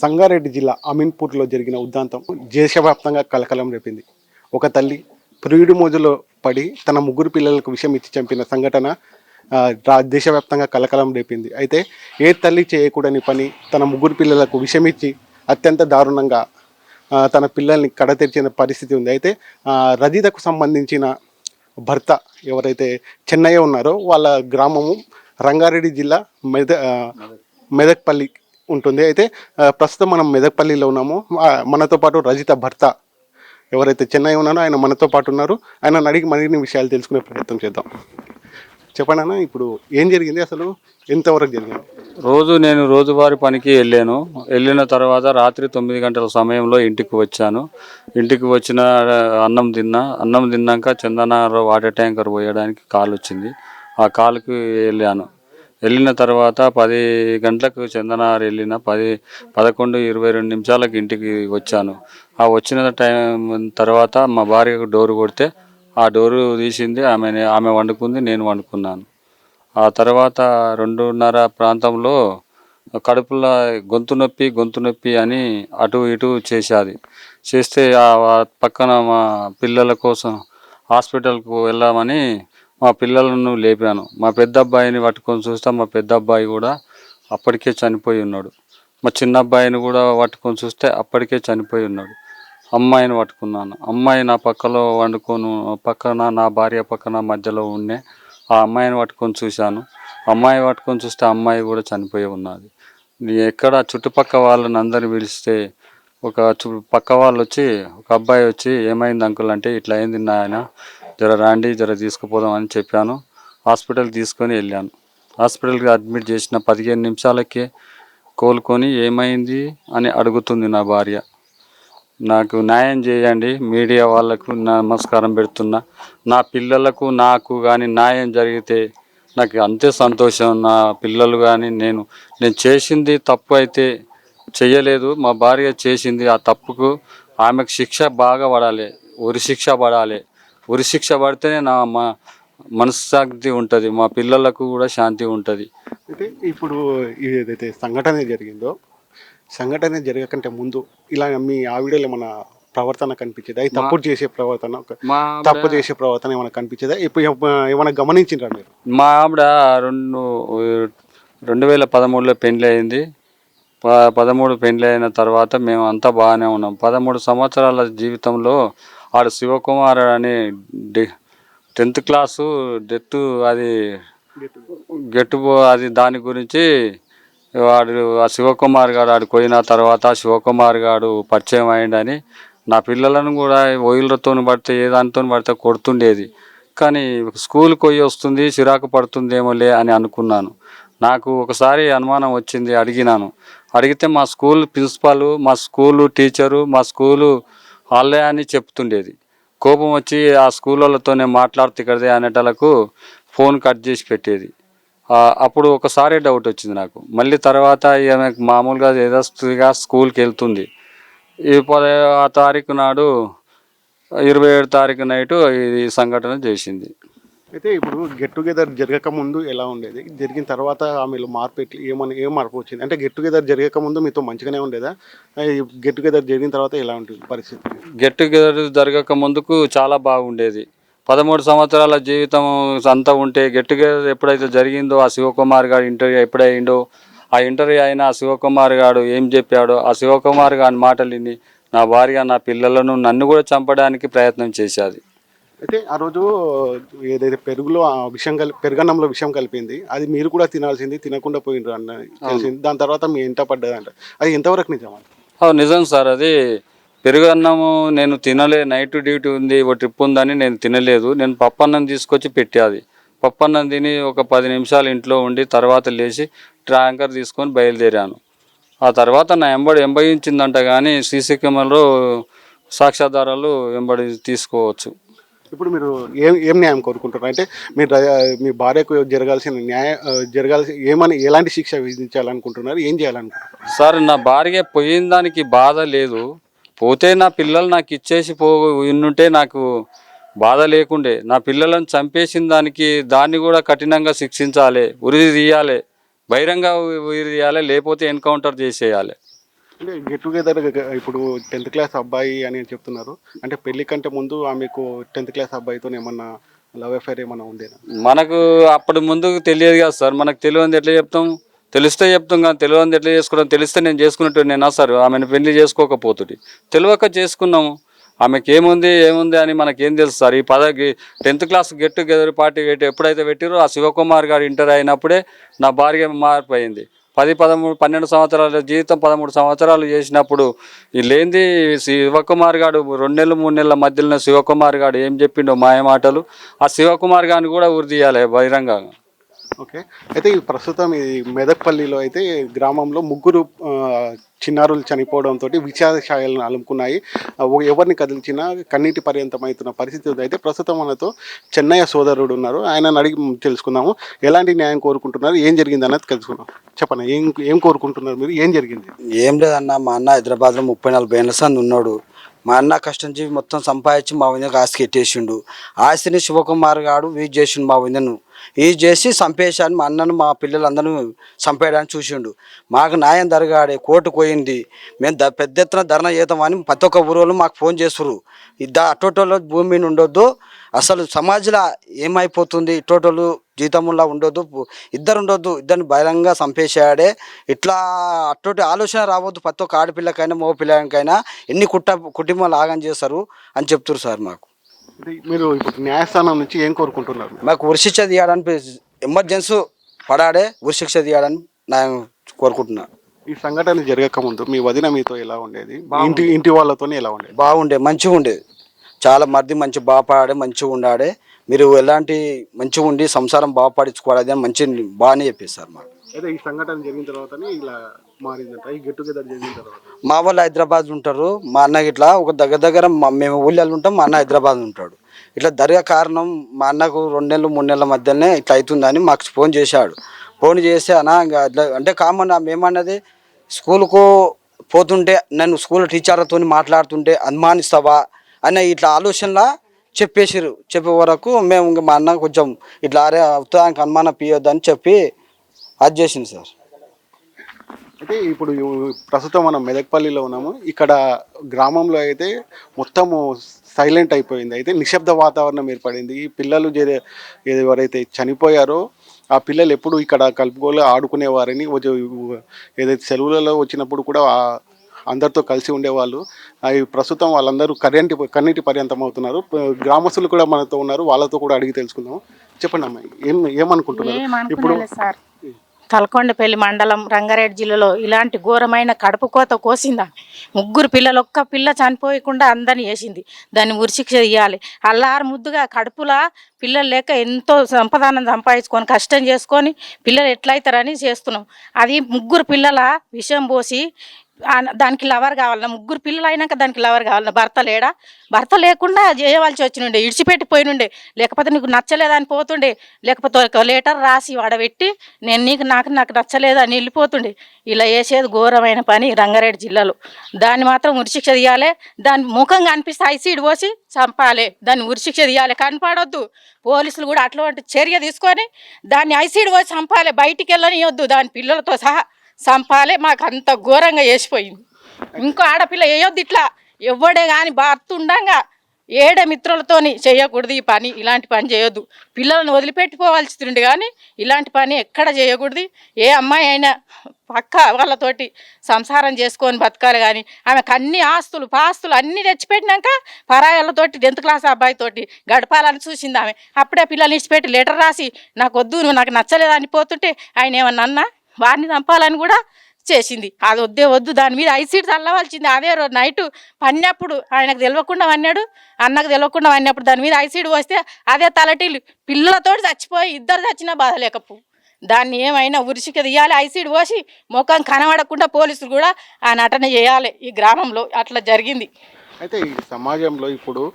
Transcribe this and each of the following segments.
సంగారెడ్డి జిల్లా అమీన్పూర్లో జరిగిన ఉద్దాంతం దేశవ్యాప్తంగా కలకలం రేపింది. ఒక తల్లి ప్రియుడి మోజులో పడి తన ముగ్గురు పిల్లలకు విషం ఇచ్చి చంపిన సంఘటన దేశవ్యాప్తంగా కలకలం రేపింది. అయితే ఏ తల్లి చేయకూడని పని తన ముగ్గురు పిల్లలకు విషమిచ్చి అత్యంత దారుణంగా తన పిల్లల్ని కడతెరిచిన పరిస్థితి ఉంది. అయితే రజితకు సంబంధించిన భర్త ఎవరైతే చెన్నయ్య ఉన్నారో వాళ్ళ గ్రామము రంగారెడ్డి జిల్లా మెదక్పల్లి ఉంటుంది. అయితే ప్రస్తుతం మనం మెదక్పల్లిలో ఉన్నాము. మనతో పాటు రజిత భర్త ఎవరైతే చెన్నై ఉన్నారో ఆయన మనతో పాటు ఉన్నారు. ఆయన అడిగి మరిన్ని విషయాలు తెలుసుకునే ప్రయత్నం చేద్దాం. చెప్పండి అన్న, ఇప్పుడు ఏం జరిగింది, అసలు ఎంతవరకు జరిగింది? నేను రోజువారీ పనికి వెళ్ళిన తర్వాత రాత్రి 9 గంటల సమయంలో ఇంటికి వచ్చాను. ఇంటికి వచ్చిన అన్నం తిన్నాక చందనార వాటర్ ట్యాంకర్ పోయడానికి కాల్ వచ్చింది. ఆ కాలుకి వెళ్ళిన తర్వాత 10 గంటలకు చందనార్ వెళ్ళిన 11:22 నిమిషాలకు ఇంటికి వచ్చాను. ఆ వచ్చిన టైం తర్వాత మా భార్యకు డోరు కొడితే ఆ డోరు తీసింది. ఆమె వండుకుంది, నేను వండుకున్నాను. ఆ తర్వాత 2:30 ప్రాంతంలో కడుపులో గొంతు నొప్పి అని అటు ఇటు చేస్తే పక్కన మా పిల్లల కోసం హాస్పిటల్కు వెళ్ళామని మా పిల్లలను లేపాను. మా పెద్ద అబ్బాయిని పట్టుకొని చూస్తే మా పెద్ద అబ్బాయి కూడా అప్పటికే చనిపోయి ఉన్నాడు. మా చిన్న అబ్బాయిని కూడా పట్టుకొని చూస్తే అప్పటికే చనిపోయి ఉన్నాడు. అమ్మాయిని పట్టుకున్నాను. అమ్మాయి నా పక్కన నా భార్య పక్కన మధ్యలో ఉండే ఆ అమ్మాయిని పట్టుకొని చూశాను. అమ్మాయి పట్టుకొని చూస్తే అమ్మాయి కూడా చనిపోయి ఉన్నది. ఎక్కడ చుట్టుపక్కల వాళ్ళని అందరిని పిలిస్తే పక్క వాళ్ళు ఒక అబ్బాయి వచ్చి ఏమైంది అంకుల్ అంటే ఇట్లా అయింది నాయన, జర తీసుకుపోదాం అని చెప్పాను. హాస్పిటల్కి తీసుకొని వెళ్ళాను. హాస్పిటల్కి అడ్మిట్ చేసిన 15 నిమిషాలకే కోలుకొని ఏమైంది అని అడుగుతుంది నా భార్య. నాకు న్యాయం చేయండి, మీడియా వాళ్ళకు నమస్కారం పెడుతున్నా. నా పిల్లలకు నాకు కానీ న్యాయం జరిగితే నాకు అంతే సంతోషం. నా పిల్లలు కానీ నేను చేసింది తప్పు అయితే చెయ్యలేదు, మా భార్య చేసింది. ఆ తప్పుకు ఆమెకు శిక్ష బాగా పడాలి, ఉరి శిక్ష పడితేనే మా మనశ్శాంతి ఉంటుంది, మా పిల్లలకు కూడా శాంతి ఉంటుంది. అయితే ఇప్పుడు ఏదైతే సంఘటన జరగకంటే ముందు ఇలా మీ ఆవిడలో మన ప్రవర్తన కనిపించేదా? తప్పు చేసే ప్రవర్తన ఏమైనా కనిపించేదా? ఇప్పుడు ఏమైనా గమనించిండ్రా మీరు? మా ఆవిడ 2013లో పెళ్లి అయింది. 13 పెళ్లి అయిన తర్వాత మేము అంతా బాగానే ఉన్నాం. 13 సంవత్సరాల జీవితంలో ఆడు శివకుమార్ అని 10th క్లాసు డెత్ అది దాని గురించి ఆ శివకుమార్ గారు ఆడు పోయిన తర్వాత శివకుమార్ గారు పరిచయం అయ్యిండని నా పిల్లలను కూడా ఓయిలతో పడితే ఏదానితో పడితే కొడుతుండేది. కానీ స్కూల్కి పోయి వస్తుంది, చిరాకు పడుతుందేమోలే అని అనుకున్నాను. నాకు ఒకసారి అనుమానం వచ్చింది, అడిగితే మా స్కూల్ ప్రిన్సిపాల్, మా స్కూలు టీచరు, మా స్కూలు వాళ్ళే అని చెప్తుండేది. కోపం వచ్చి ఆ స్కూల్ వాళ్ళతోనే మాట్లాడితే ఇక్కడదే అనేటలకు ఫోన్ కట్ చేసి పెట్టేది. అప్పుడు ఒకసారి డౌట్ వచ్చింది నాకు. మళ్ళీ తర్వాత ఈమె మామూలుగా యథాస్థితిగా స్కూల్కి వెళ్తుంది. ఈ 10వ తారీఖు నాడు 27 తారీఖు నైటు ఈ సంఘటన చేసింది. అయితే ఇప్పుడు గెట్ టుగెదర్ జరగక ముందు ఎలా ఉండేది, జరిగిన తర్వాత ఆమెలో మార్పు ఏం మార్పు వచ్చింది? అంటే గెట్ టుగెదర్ జరగక ముందు మీతో మంచిగానే ఉండేదా? గెట్ టుగెదర్ జరిగిన తర్వాత ఎలా ఉంటుంది పరిస్థితి? గెట్ టుగెదర్ జరగక ముందుకు చాలా బాగుండేది. 13 సంవత్సరాల జీవితం అంతా ఉంటే గెట్ టుగెదర్ ఎప్పుడైతే జరిగిందో ఆ శివకుమార్ గారు ఇంటర్వ్యూ ఎప్పుడైందో ఆ ఇంటర్వ్యూ అయిన ఆ శివకుమార్ గారు ఏం చెప్పాడో ఆ శివకుమార్ గారి మాటలు విని నా భార్య నా పిల్లలను నన్ను కూడా చంపడానికి ప్రయత్నం చేసేది. అయితే ఆ రోజు ఏదైతే పెరుగులో పెరుగన్నంలో విషం కలిపింది, అది మీరు కూడా తినాల్సింది, తినకుండా పోయినరు అన్న తెలిసింది. దాని తర్వాత మీ ఇంట పడ్డదంట, అది ఎంతవరకు నిజమా? నిజం సార్. అది పెరుగన్నము నేను తినలే, నైట్ డ్యూటీ ఉంది, ఒక ట్రిప్ ఉందని నేను తినలేదు. నేను పప్పన్నం తీసుకొచ్చి పెట్టేది. పప్పన్నం తిని ఒక 10 నిమిషాలు ఇంట్లో ఉండి తర్వాత లేచి ట్యాంకర్ తీసుకొని బయలుదేరాను. ఆ తర్వాత నా ఎంబడించిందంట, కానీ సీసీ కెమెరాలో సాక్ష్యాధారాలు తీసుకోవచ్చు. ఇప్పుడు మీరు ఏం న్యాయం కోరుకుంటున్నారు? అంటే మీ భార్యకు ఎలాంటి శిక్ష విధించాలనుకుంటున్నారు, ఏం చేయాలనుకుంటున్నారు? సార్, నా భార్య పోయిన దానికి బాధ లేదు, పోతే నా పిల్లలు నాకు ఇచ్చేసి ఉంటే నాకు బాధ లేకుండే. నా పిల్లలను చంపేసిన దాన్ని కూడా కఠినంగా శిక్షించాలి, ఉరి తీయాలి, బహిరంగ ఉరి తీయాలి, లేకపోతే ఎన్కౌంటర్ చేసేయాలి. అంటే గెట్ టుగెదర్ ఇప్పుడు 10th క్లాస్ అబ్బాయి అని చెప్తున్నారు. అంటే పెళ్లి కంటే ముందు ఆమెకు 10th క్లాస్ అబ్బాయితో ఏమన్నా లవ్ అఫైర్ ఏమన్నా ఉండేనా? మనకు అప్పటి ముందు తెలియదు కదా సార్. మనకు తెలియదు ఎట్లా చెప్తాం? తెలిస్తే చెప్తాం కానీ తెలియదు ఎట్లా చేసుకోవడం? తెలిస్తే నేను చేసుకున్నట్టు నేను సార్ ఆమెను పెళ్లి చేసుకోకపోతుంది. తెలియక చేసుకున్నాము. ఆమెకి ఏముంది అని మనకేం తెలుసు సార్. ఈ 10th class get together party ఎప్పుడైతే పెట్టిరో ఆ శివకుమార్ గారు ఇంటర్ అయినప్పుడే నా భార్య మారిపోయింది. 12 సంవత్సరాల జీవితం 13 సంవత్సరాలు చేసినప్పుడు ఈ లేనిది శివకుమార్ గారు 2 నెలలు 3 నెలల మధ్యలో శివకుమార్ గారు ఏం చెప్పిండో మాయ మాటలు ఆ శివకుమార్ గారిని కూడా ఉరి తీయాలి బహిరంగంగా. ఓకే. అయితే ఈ ప్రస్తుతం ఈ మెదక్పల్లిలో అయితే గ్రామంలో ముగ్గురు చిన్నారులు చనిపోవడంతో విషాదాలను అలుముకున్నాయి. ఎవరిని కదిలిచినా కన్నీటి పర్యంతమవుతున్న పరిస్థితి ఉంది. అయితే ప్రస్తుతం మనతో చెన్నయ్య సోదరుడు ఉన్నారు. ఆయనను అడిగి తెలుసుకుందాము. ఎలాంటి న్యాయం కోరుకుంటున్నారు, ఏం జరిగింది అన్నది తెలుసుకుందాం. చెప్పండి, ఏం కోరుకుంటున్నారు మీరు? ఏం జరిగింది? ఏం లేదన్న, మా అన్న హైదరాబాద్లో 30-40 ఏళ్ళ సంది ఉన్నాడు. మా అన్న కష్టం జీవి మొత్తం సంపాదించి మా వదినకు ఆస్తి ఎట్టేసిండు. ఆస్తిని శివకుమార్ గారు వీజ్ చేసిండు. మా వదినను వీజ్ చేసి చంపేశాను. మా అన్నను మా పిల్లలందరూ చంపేయడానికి చూసిండు. మాకు న్యాయం జరగాడే, కోర్టు పోయింది. మేము పెద్ద ఎత్తున ధర్నా చేద్దామని ప్రతి ఒక్క ఊరోళ్ళు మాకు ఫోన్ చేస్తురు. అట్టోటోళ్ళు భూమి మీద ఉండొద్దు, అసలు సమాజంలో ఏమైపోతుంది, ఇట్టోటోళ్ళు జీతములా ఉండొద్దు, ఇద్దరు ఉండొద్దు, ఇద్దరిని బహిరంగంగా చంపేశాడే. ఇట్లా అట్టోటి ఆలోచన రావద్దు ప్రతి ఒక్క ఆడపిల్లకైనా మగ పిల్లకైనా. ఎన్ని కుటుంబాలు ఆగం చేస్తారు అని చెప్తున్నారు సార్. మాకు మీరు ఇప్పుడు న్యాయస్థానం నుంచి ఏం కోరుకుంటున్నారు? మాకు ఉరిశిక్ష తీయడానికి ఎమర్జెన్సీ పడాడే, ఉరిశిక్ష తీయడానికి నేను కోరుకుంటున్నాను. ఈ సంఘటన జరగక ముందు మీ వదిన మీతో ఎలా ఉండేది? ఇంటి వాళ్ళతో ఎలా ఉండేది? బాగుండే, మంచిగా ఉండేది. చాలా మంచి బాగుపడే, మంచిగా ఉండాడే. మీరు ఎలాంటి మంచిగా ఉండి సంసారం బాగుపడించుకోవాలి అని మంచి బాగానే చెప్పేది సార్ మాకు. అయితే ఈ సంఘటన జరిగిన తర్వాతనే ఇలా మారిందంట. ఈ గెట్ టుగెదర్ జరిగిన తర్వాత మా వాళ్ళు హైదరాబాద్ ఉంటారు. మా అన్నకి ఇట్లా ఒక దగ్గర మేము ఊళ్ళో ఉంటాం, మా అన్న హైదరాబాద్ ఉంటాడు. ఇట్లా జరిగే కారణం మా అన్నకు 2 నెలలు 3 నెలల మధ్యనే ఇట్లా అవుతుందని మాకు ఫోన్ చేశాడు. ఫోన్ చేస్తే అన్న ఇంకా అంటే కామన్ మేమన్నది స్కూల్కు పోతుంటే నన్ను స్కూల్ టీచర్లతో మాట్లాడుతుంటే అనుమానిస్తావా అన్న ఇట్లా ఆలోచనలా చెప్పేసారు. చెప్పే వరకు మేము ఇంకా మా అన్న కొంచెం ఇట్లా అరే అవుతానికి అనుమానం పియొద్దని చెప్పి అది చేసింది సార్. అయితే ఇప్పుడు ప్రస్తుతం మనం మెదక్పల్లిలో ఉన్నాము. ఇక్కడ గ్రామంలో అయితే మొత్తము సైలెంట్ అయిపోయింది. అయితే నిశ్శబ్ద వాతావరణం ఏర్పడింది. ఈ పిల్లలు ఎవరైతే చనిపోయారో ఆ పిల్లలు ఎప్పుడు ఇక్కడ కలుపుకోలే ఆడుకునేవారని, ఏదైతే సెలవులలో వచ్చినప్పుడు కూడా అందరితో కలిసి ఉండేవాళ్ళు. అవి ప్రస్తుతం వాళ్ళందరూ కన్నీటి పర్యంతం అవుతున్నారు. గ్రామస్తులు కూడా మనతో ఉన్నారు, వాళ్ళతో కూడా అడిగి తెలుసుకుందాం. చెప్పండి అమ్మాయి, ఏమనుకుంటున్నారు ఇప్పుడు? తలకొండపల్లి మండలం రంగారెడ్డి జిల్లాలో ఇలాంటి ఘోరమైన కడుపు కోత కోసిందా? 3 పిల్లలు, ఒక్క పిల్ల చనిపోయకుండా అందరిని వేసింది. దాన్ని ఉరిశిక్ష ఇవ్వాలి. అల్లారు ముద్దుగా కడుపులా పిల్లలు లేక ఎంతో సంపదానం సంపాదించుకొని కష్టం చేసుకొని పిల్లలు ఎట్లయితారని చేస్తున్నాం. అది 3 పిల్లల విషం పోసి దానికి లవర్ కావాలన్నా, 3 పిల్లలు అయినాక దానికి లవర్ కావాలన్నా. భర్త లేడా? భర్త లేకుండా చేయవలసి వచ్చినుండే, ఇడిచిపెట్టిపోయినుండే. లేకపోతే నీకు నచ్చలేదని పోతుండే, లేకపోతే ఒక లెటర్ రాసి వాడబెట్టి నాకు నచ్చలేదని వెళ్ళిపోతుండే. ఇలా చేసేది ఘోరమైన పని రంగారెడ్డి జిల్లాలో. దాన్ని మాత్రం ఉరిశిక్ష తీయాలి. దాని ముఖంగా అనిపిస్తే ఐసీడ్ పోసి చంపాలి. దాన్ని ఉరిశిక్ష తీయాలి, కనపడొద్దు. పోలీసులు కూడా అటువంటి చర్య తీసుకొని దాన్ని ఐసీడ్ పోసి చంపాలి. బయటికి వెళ్ళనియొద్దు, దాని పిల్లలతో సహా చంపాలి. మాకు అంత ఘోరంగా వేసిపోయింది. ఇంకో ఆడపిల్ల వేయొద్దు ఇట్లా. ఎవడే కానీ భర్త ఉండంగా ఏడే మిత్రులతోని చేయకూడదు ఈ పని. ఇలాంటి పని చేయొద్దు. పిల్లలను వదిలిపెట్టిపోవాల్సింది కానీ ఇలాంటి పని ఎక్కడ చేయకూడదు. ఏ అమ్మాయి అయినా పక్క వాళ్ళతోటి సంసారం చేసుకొని బతకాలి. కానీ ఆమెకు అన్ని ఆస్తులు పాస్తులు అన్నీ తెచ్చిపెట్టినాక పరాయాలతోటి 10th క్లాస్ అబ్బాయితోటి గడపాలని చూసింది ఆమె. అప్పుడే పిల్లల్ని ఇచ్చిపెట్టి లెటర్ రాసి నాకు వద్దు, నువ్వు నాకు నచ్చలేదని పోతుంటే ఆయన ఏమన్నా అన్నా వారిని చంపాలని కూడా చేసింది. అది వద్దు, దాని మీద ఐసీడ్ చల్లవలసింది. అదే రోజు నైటు పన్నప్పుడు ఆయనకు తెలియకుండా వన్నాడు, అన్నకు తెలియకుండా వన్నప్పుడు దాని మీద ఐసీడ్ వస్తే అదే తలటీలు పిల్లలతో చచ్చిపోయి 2 చచ్చినా బాధ లేకపో. దాన్ని ఏమైనా ఉరిశిక్ష తీయాలి, ఐసీడ్ పోసి ముఖం కనబడకుండా పోలీసులు కూడా ఆ నటన చేయాలి. ఈ గ్రామంలో అట్లా జరిగింది. అయితే ఈ సమాజంలో ఇప్పుడు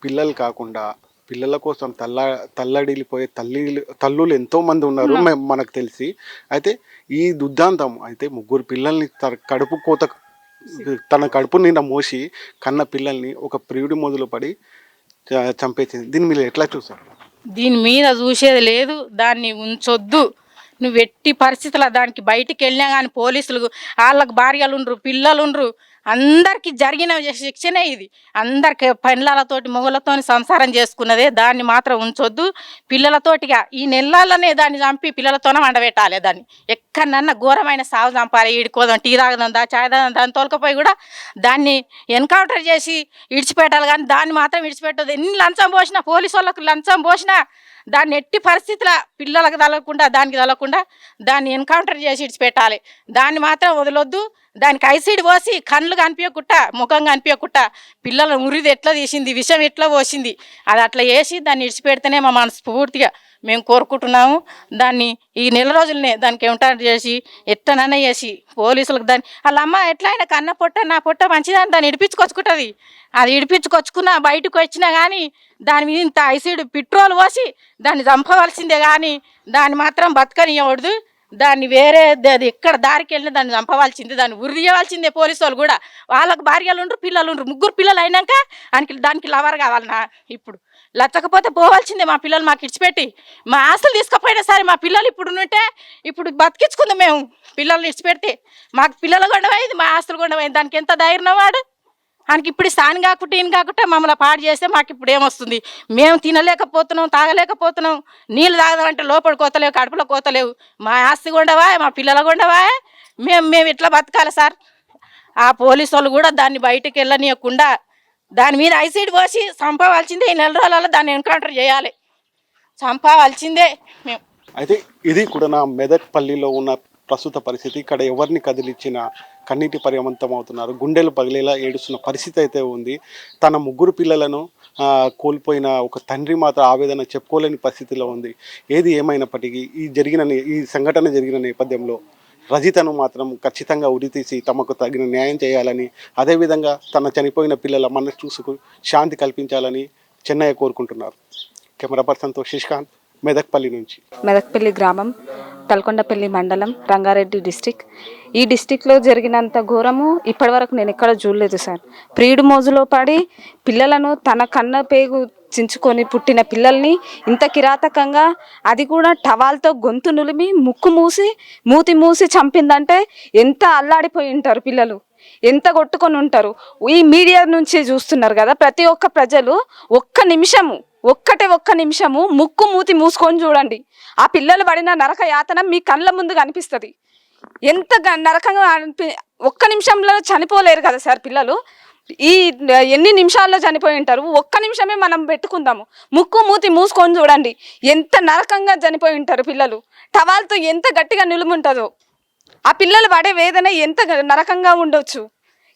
పిల్లలు కాకుండా పిల్లల కోసం తల్లడిల్లిపోయే తల్లులు ఎంతోమంది ఉన్నారు మనకు తెలిసి. అయితే ఈ దుద్దాంతం అయితే 3 పిల్లల్ని తన కడుపు నిండా మోసి కన్న పిల్లల్ని ఒక ప్రియుడి మొదలు పడి చంపేసింది. దీన్ని మీరు ఎట్లా చూసారు? దీని మీద చూసేది లేదు, దాన్ని ఉంచొద్దు. నువ్వు ఎట్టి పరిస్థితుల్లో దానికి బయటికి వెళ్ళినా కానీ పోలీసులు వాళ్ళకి భార్యలు ఉండ్రు, పిల్లలు ఉండ్రు, అందరికీ జరిగిన శిక్షనే ఇది. అందరికి పెళ్ళాలతోటి మొగులతో సంసారం చేసుకున్నదే, దాన్ని మాత్రం ఉంచొద్దు. పిల్లలతోటిగా ఈ నెలలనే దాన్ని చంపి పిల్లలతోనే వండబెట్టాలి. దాన్ని ఎక్కడన్నా ఘోరమైన సాగు చంపాలి. ఈడుకోదాం, టీ తాగదందా, చాయ్ తాగదా, దాన్ని తోలుకపోయి కూడా దాన్ని ఎన్కౌంటర్ చేసి ఇడిచిపెట్టాలి. కానీ దాన్ని మాత్రం ఇడిచిపెట్టదు. ఎన్ని లంచం పోసినా, పోలీసు వాళ్ళకు లంచం పోసినా దాన్ని ఎట్టి పరిస్థితుల పిల్లలకు తగలకుండా, దానికి తగలకుండా దాన్ని ఎన్కౌంటర్ చేసి ఇడిచిపెట్టాలి. దాన్ని మాత్రం వదలొద్దు. దానికి ఐసీడ్ పోసి కళ్ళు కనిపించకుండా, ముఖం కనిపించకుండా, పిల్లల ఉరిది ఎట్లా తీసింది, విషం ఎట్లా పోసింది, అది అట్లా వేసి దాన్ని ఇడిచిపెడితేనే మా మనస్ఫూర్తిగా మేము కోరుకుంటున్నాము. దాన్ని ఈ నెల రోజులనే దానికి ఎన్కౌంటర్ చేసి ఎట్లనన్నా చేసి పోలీసులకు దాన్ని వాళ్ళ అమ్మ ఎట్లా అయినా కన్న పొట్ట నా పొట్ట మంచిదని దాన్ని ఇడిపించుకొచ్చుకుంటుంది. అది ఇడిపించుకొచ్చుకున్నా బయటకు వచ్చినా కానీ దాని మీద ఇంత ఐసీడ్ పెట్రోల్ పోసి దాన్ని చంపవలసిందే, కానీ దాన్ని మాత్రం బతకనివ్వకూడదు. దాన్ని వేరే అది ఎక్కడ దారికి వెళ్ళినా దాన్ని చంపవలసిందే, దాన్ని ఉరియవలసిందే. పోలీసు వాళ్ళు కూడా వాళ్ళకు భార్యలు ఉండ్రు, పిల్లలు ఉండ్రు, 3 పిల్లలు అయినాక దానికి లవర్ కావాలన్నా ఇప్పుడు లచ్చకపోతే పోవాల్సిందే. మా పిల్లలు మాకు ఇడిచిపెట్టి మా ఆస్తులు తీసుకుపోయినా సరే మా పిల్లలు ఇప్పుడు బతికించుకుందాం మేము. పిల్లల్ని ఇడిచిపెడితే మాకు పిల్లలు కొండమైంది, మా ఆస్తులు కొండమైంది. దానికి ఎంత ధైర్యం వాడు. ఆయనకి ఇప్పుడు సాని కాకుండా ఈయన కాకుండా మమ్మల్ని పాడు చేస్తే మాకు ఇప్పుడు ఏమొస్తుంది? మేము తినలేకపోతున్నాం, తాగలేకపోతున్నాం, నీళ్ళు తాగదామంటే లోపల కోతలేవు, కడుపులో కోతలేవు. మా ఆస్తి కొండవా, మా పిల్లల కొండవా, మేము ఇట్లా బతకాలి సార్. ఆ పోలీసు వాళ్ళు కూడా దాన్ని బయటకు వెళ్ళనీయకుండా దాని మీద ఐసీడ్ పోసి చంపవలసిందే. ఈ నెల రోజులలో దాన్ని ఎన్కౌంటర్ చేయాలి, చంపవలసిందే మేము. అయితే ఇది కూడా నా మెదక్ పల్లిలో ఉన్న ప్రస్తుత పరిస్థితి. ఇక్కడ ఎవరిని కదిలిచ్చినా కన్నీటి పర్యవంతం అవుతున్నారు, గుండెలు పగిలేలా ఏడుస్తున్న పరిస్థితి అయితే ఉంది. తన 3 పిల్లలను కోల్పోయిన ఒక తండ్రి మాత్రం ఆవేదన చెప్పుకోలేని పరిస్థితిలో ఉంది. ఏది ఏమైనప్పటికీ ఈ సంఘటన జరిగిన నేపథ్యంలో రజితను మాత్రం ఖచ్చితంగా ఉరితీసి తమకు తగిన న్యాయం చేయాలని, అదేవిధంగా తన చనిపోయిన పిల్లల మనసు చూసుకు శాంతి కల్పించాలని చెన్నయ్య కోరుకుంటున్నారు. కెమెరా పర్సన్తో శశికాంత్, మెదక్పల్లి నుంచి. మెదక్పల్లి గ్రామం, తలకొండపల్లి మండలం, రంగారెడ్డి డిస్టిక్. ఈ డిస్టిక్లో జరిగినంత ఘోరము ఇప్పటివరకు నేను ఎక్కడ చూడలేదు సార్. ప్రియుడు మోజులో పడి పిల్లలను తన కన్న పేగు చించుకొని పుట్టిన పిల్లల్ని ఇంత కిరాతకంగా, అది కూడా టవాల్తో గొంతు నులిమి మూతి మూసి చంపిందంటే ఎంత అల్లాడిపోయి ఉంటారు పిల్లలు, ఎంత కొట్టుకొని ఉంటారు. ఈ మీడియా నుంచి చూస్తున్నారు కదా ప్రతి ఒక్క ప్రజలు. ఒక్క నిమిషము మూతి మూసుకొని చూడండి. ఆ పిల్లలు పడిన నరక యాతన మీ కళ్ళ ముందు కనిపిస్తుంది. ఎంత నరకంగా ఒక్క నిమిషంలో చనిపోలేరు కదా సార్ పిల్లలు. ఎన్ని నిమిషాల్లో చనిపోయి ఉంటారు. ఒక్క నిమిషమే మనం పెట్టుకుందాము. మూతి మూసుకొని చూడండి ఎంత నరకంగా చనిపోయి ఉంటారు పిల్లలు. టవాల్తో ఎంత గట్టిగా నిలుముంటుందో. ఆ పిల్లలు పడే వేదన ఎంత నరకంగా ఉండొచ్చు.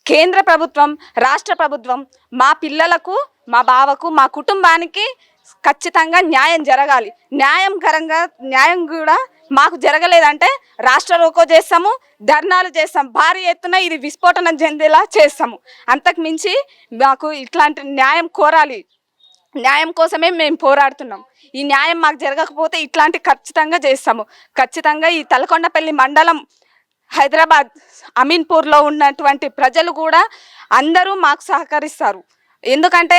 కేంద్ర ప్రభుత్వం, రాష్ట్ర ప్రభుత్వం మా పిల్లలకు, మా బావకు, మా కుటుంబానికి ఖచ్చితంగా న్యాయం జరగాలి. న్యాయం కూడా మాకు జరగలేదంటే రాష్ట్ర రోకో చేస్తాము, ధర్నాలు చేస్తాం, భారీ ఎత్తున ఇది విస్ఫోటనం చెందేలా చేస్తాము. అంతకు మించి మాకు ఇట్లాంటి న్యాయం కోరాలి. న్యాయం కోసమే మేము పోరాడుతున్నాం. ఈ న్యాయం మాకు జరగకపోతే ఇట్లాంటి ఖచ్చితంగా చేస్తాము. ఖచ్చితంగా ఈ తలకొండపల్లి మండలం, హైదరాబాద్, అమీన్పూర్లో ఉన్నటువంటి ప్రజలు కూడా అందరూ మాకు సహకరిస్తారు. ఎందుకంటే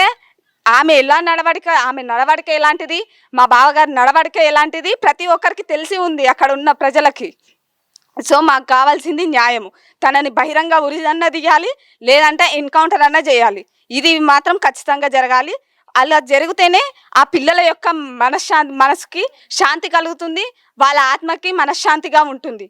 ఆమె నడవడిక ఎలాంటిది, మా బావగారి నడవడిక ఎలాంటిది ప్రతి ఒక్కరికి తెలిసి ఉంది అక్కడ ఉన్న ప్రజలకి. సో మాకు కావాల్సింది న్యాయము. తనని బహిరంగ ఉరిదన్న తీయాలి, లేదంటే ఎన్కౌంటర్ అన్న చేయాలి. ఇది మాత్రం ఖచ్చితంగా జరగాలి. అలా జరిగితేనే ఆ పిల్లల యొక్క మనసుకి శాంతి కలుగుతుంది, వాళ్ళ ఆత్మకి మనశ్శాంతిగా ఉంటుంది.